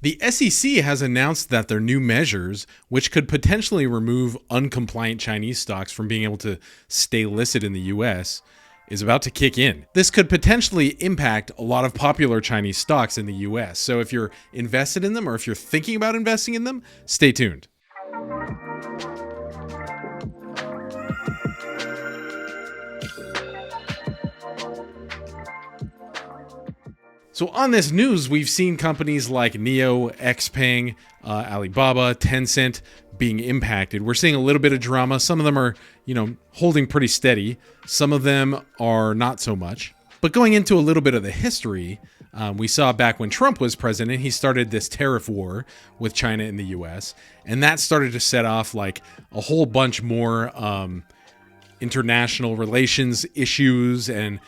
The SEC has announced that their new measures, which could potentially remove uncompliant Chinese stocks from being able to stay listed in the US, is about to kick in. This could potentially impact a lot of popular Chinese stocks in the US. So if you're invested in them or if you're thinking about investing in them, stay tuned. So on this news, we've seen companies like NIO, Xpeng, Alibaba, Tencent being impacted. We're seeing a little bit of drama. Some of them are, holding pretty steady. Some of them are not so much. But going into a little bit of the history, we saw back when Trump was president, he started this tariff war with China in the US. And that started to set off like a whole bunch more international relations issues, and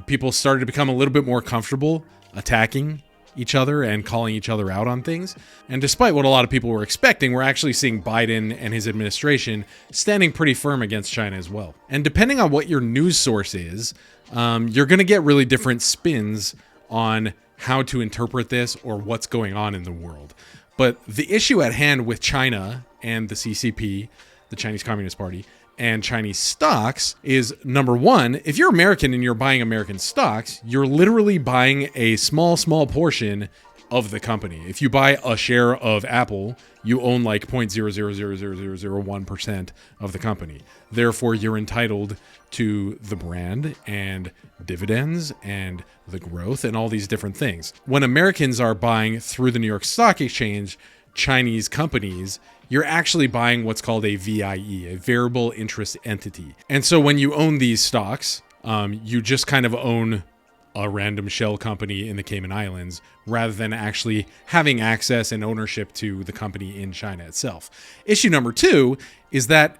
people started to become a little bit more comfortable attacking each other and calling each other out on things. And despite what a lot of people were expecting, we're actually seeing Biden and his administration standing pretty firm against China as well. And depending on what your news source is, you're going to get really different spins on how to interpret this or what's going on in the world. But the issue at hand with China and the CCP, the Chinese Communist Party, and Chinese stocks is, number one, if you're American and you're buying American stocks, you're literally buying a small portion of the company. If you buy a share of Apple, you own like 0.0000001% of the company. Therefore, you're entitled to the brand and dividends and the growth and all these different things. When Americans are buying through the New York Stock Exchange, Chinese companies, you're actually buying what's called a VIE, a variable interest entity. And so when you own these stocks, you just kind of own a random shell company in the Cayman Islands rather than actually having access and ownership to the company in China itself. Issue number two is that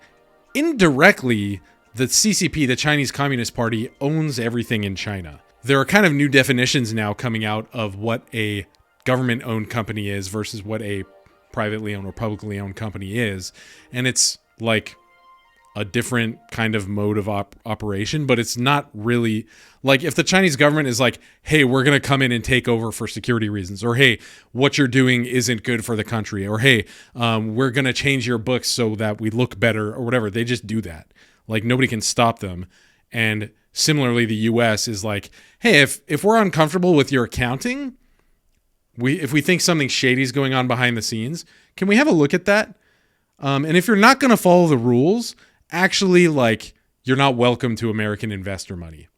indirectly, the CCP, the Chinese Communist Party, owns everything in China. There are kind of new definitions now coming out of what a government-owned company is versus what a privately owned or publicly owned company is. And it's like a different kind of mode of operation, but it's not really like if the Chinese government is like, hey, we're going to come in and take over for security reasons, or hey, what you're doing isn't good for the country, or hey, we're going to change your books so that we look better, or whatever. They just do that. Like nobody can stop them. And similarly, the US is like, hey, if we're uncomfortable with your accounting, if we think something shady is going on behind the scenes, can we have a look at that? And if you're not going to follow the rules, actually, like, you're not welcome to American investor money.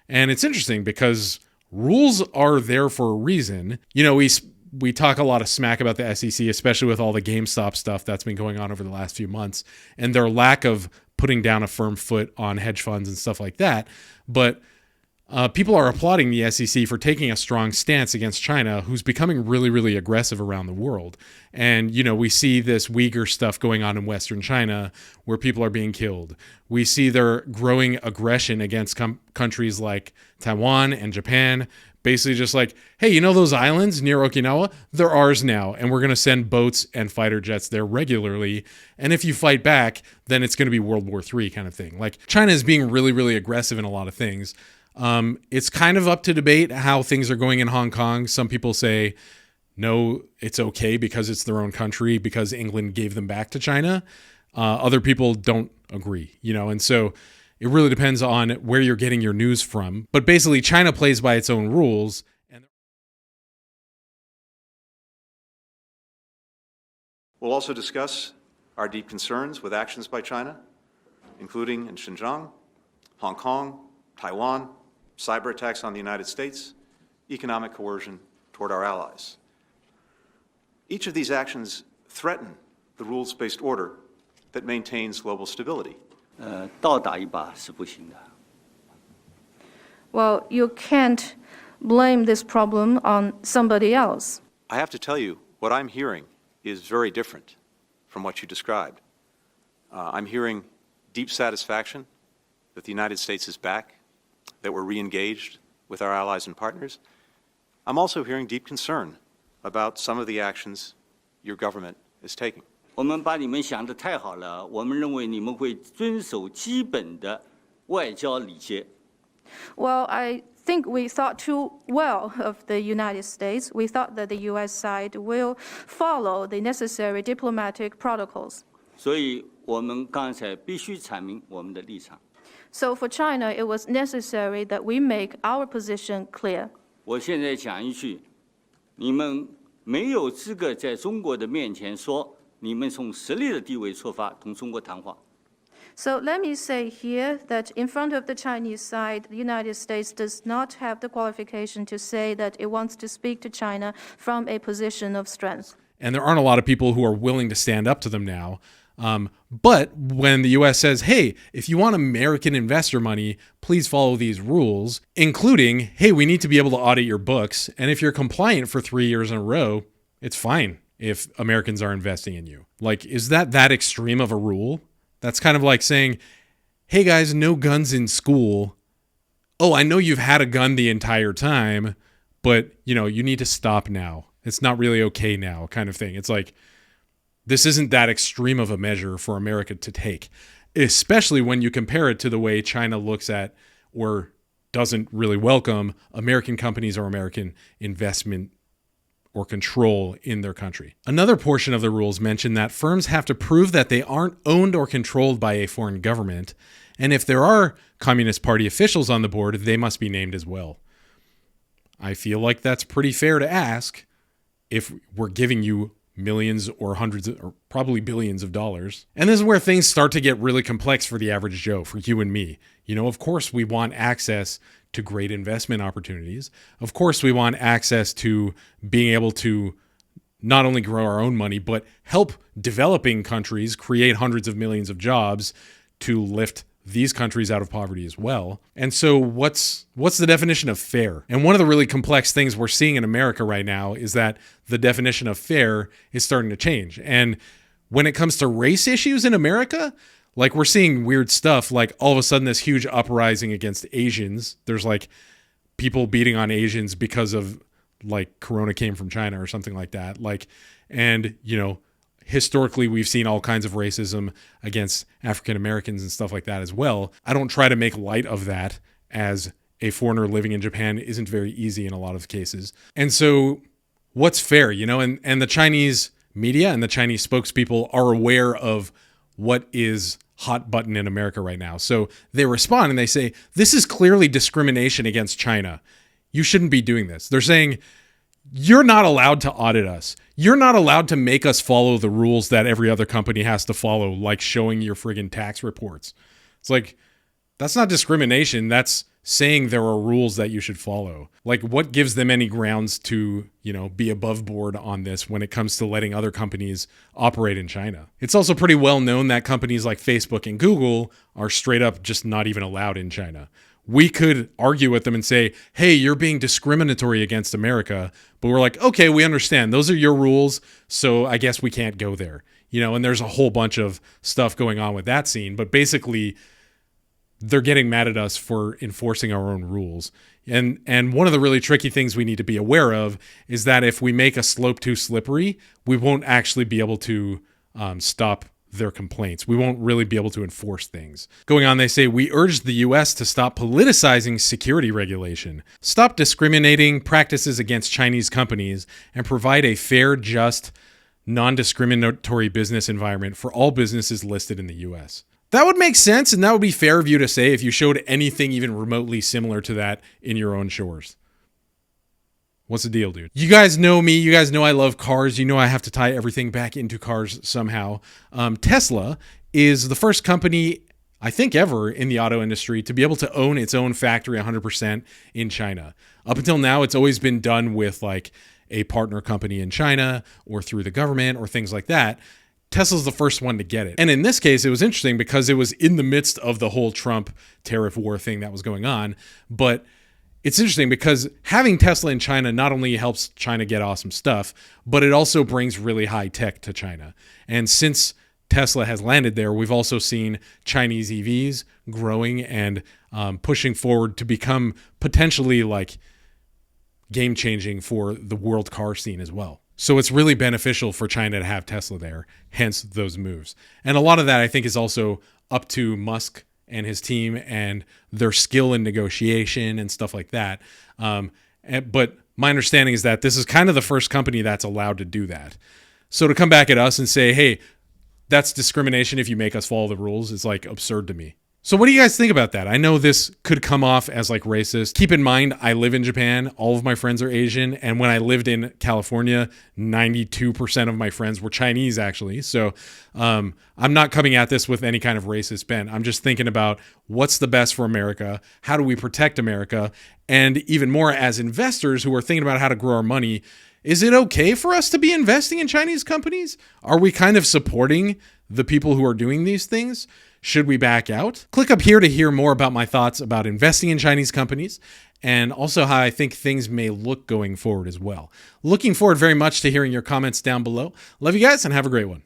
And it's interesting because rules are there for a reason. We talk a lot of smack about the SEC, especially with all the GameStop stuff that's been going on over the last few months and their lack of putting down a firm foot on hedge funds and stuff like that. But people are applauding the SEC for taking a strong stance against China, who's becoming really, really aggressive around the world. And, we see this Uyghur stuff going on in Western China where people are being killed. We see their growing aggression against countries like Taiwan and Japan, basically just like, hey, those islands near Okinawa? They're ours now, and we're going to send boats and fighter jets there regularly. And if you fight back, then it's going to be World War III kind of thing. Like, China is being really, really aggressive in a lot of things. It's kind of up to debate how things are going in Hong Kong. Some people say, no, it's okay because it's their own country, because England gave them back to China. Other people don't agree, and so it really depends on where you're getting your news from. But basically, China plays by its own rules. We'll also discuss our deep concerns with actions by China, including in Xinjiang, Hong Kong, Taiwan, cyber attacks on the United States, economic coercion toward our allies. Each of these actions threaten the rules-based order that maintains global stability. Well, you can't blame this problem on somebody else. I have to tell you, what I'm hearing is very different from what you described. I'm hearing deep satisfaction that the United States is back, that we're re-engaged with our allies and partners. I'm also hearing deep concern about some of the actions your government is taking. 我们把你们想得太好了，我们认为你们会遵守基本的外交礼节。Well, I think we thought too well of the United States. We thought that the U.S. side will follow the necessary diplomatic protocols. 所以我们刚才必须阐明我们的立场。 So for China, it was necessary that we make our position clear. 我现在讲一句，你们没有资格在中国的面前说你们从实力的地位出发同中国谈话。 So let me say here that in front of the Chinese side, the United States does not have the qualification to say that it wants to speak to China from a position of strength. And there aren't a lot of people who are willing to stand up to them now. But when the U.S. says, hey, if you want American investor money, please follow these rules, including, hey, we need to be able to audit your books. And if you're compliant for 3 years in a row, it's fine if Americans are investing in you. Like, is that extreme of a rule? That's kind of like saying, hey guys, no guns in school. Oh, I know you've had a gun the entire time, but you need to stop now. It's not really okay now, kind of thing. It's like, this isn't that extreme of a measure for America to take, especially when you compare it to the way China looks at or doesn't really welcome American companies or American investment or control in their country. Another portion of the rules mention that firms have to prove that they aren't owned or controlled by a foreign government, and if there are Communist Party officials on the board, they must be named as well. I feel like that's pretty fair to ask if we're giving you millions or hundreds or probably billions of dollars. And this is where things start to get really complex for the average Joe, for you and me. Of course we want access to great investment opportunities. Of course we want access to being able to not only grow our own money, but help developing countries create hundreds of millions of jobs to lift these countries out of poverty as well. And so what's the definition of fair? And one of the really complex things we're seeing in America right now is that the definition of fair is starting to change. And when it comes to race issues in America, like we're seeing weird stuff, like all of a sudden this huge uprising against Asians. There's like people beating on Asians because of like Corona came from China or something like that. And historically, we've seen all kinds of racism against African Americans and stuff like that as well. I don't try to make light of that, as a foreigner living in Japan isn't very easy in a lot of cases. And so what's fair, and the Chinese media and the Chinese spokespeople are aware of what is hot button in America right now. So they respond and they say, this is clearly discrimination against China. You shouldn't be doing this. They're saying, you're not allowed to audit us. You're not allowed to make us follow the rules that every other company has to follow, like showing your friggin' tax reports. It's like, that's not discrimination. That's saying there are rules that you should follow. Like, what gives them any grounds to, be above board on this when it comes to letting other companies operate in China? It's also pretty well known that companies like Facebook and Google are straight up just not even allowed in China. We could argue with them and say, hey, you're being discriminatory against America. But we're like, okay, we understand. Those are your rules. So I guess we can't go there. And there's a whole bunch of stuff going on with that scene. But basically, they're getting mad at us for enforcing our own rules. And one of the really tricky things we need to be aware of is that if we make a slope too slippery, we won't actually be able to stop their complaints. We won't really be able to enforce things. Going on, they say, we urge the U.S. to stop politicizing security regulation, stop discriminating practices against Chinese companies, and provide a fair, just, non-discriminatory business environment for all businesses listed in the U.S. That would make sense, and that would be fair of you to say if you showed anything even remotely similar to that in your own shores. What's the deal, dude? You guys know me. You guys know I love cars. You know I have to tie everything back into cars somehow. Tesla is the first company, I think ever, in the auto industry to be able to own its own factory 100% in China. Up until now, it's always been done with like a partner company in China or through the government or things like that. Tesla's the first one to get it. And in this case, it was interesting because it was in the midst of the whole Trump tariff war thing that was going on. But it's interesting because having Tesla in China not only helps China get awesome stuff, but it also brings really high tech to China. And since Tesla has landed there, we've also seen Chinese EVs growing and pushing forward to become potentially like game-changing for the world car scene as well. So it's really beneficial for China to have Tesla there, hence those moves. And a lot of that, I think, is also up to Musk and his team and their skill in negotiation and stuff like that. But my understanding is that this is kind of the first company that's allowed to do that. So to come back at us and say, hey, that's discrimination if you make us follow the rules is like absurd to me. So what do you guys think about that? I know this could come off as like racist. Keep in mind, I live in Japan. All of my friends are Asian. And when I lived in California, 92% of my friends were Chinese, actually. So I'm not coming at this with any kind of racist bent. I'm just thinking about what's the best for America? How do we protect America? And even more as investors who are thinking about how to grow our money, is it okay for us to be investing in Chinese companies? Are we kind of supporting the people who are doing these things? Should we back out? Click up here to hear more about my thoughts about investing in Chinese companies and also how I think things may look going forward as well. Looking forward very much to hearing your comments down below. Love you guys and have a great one.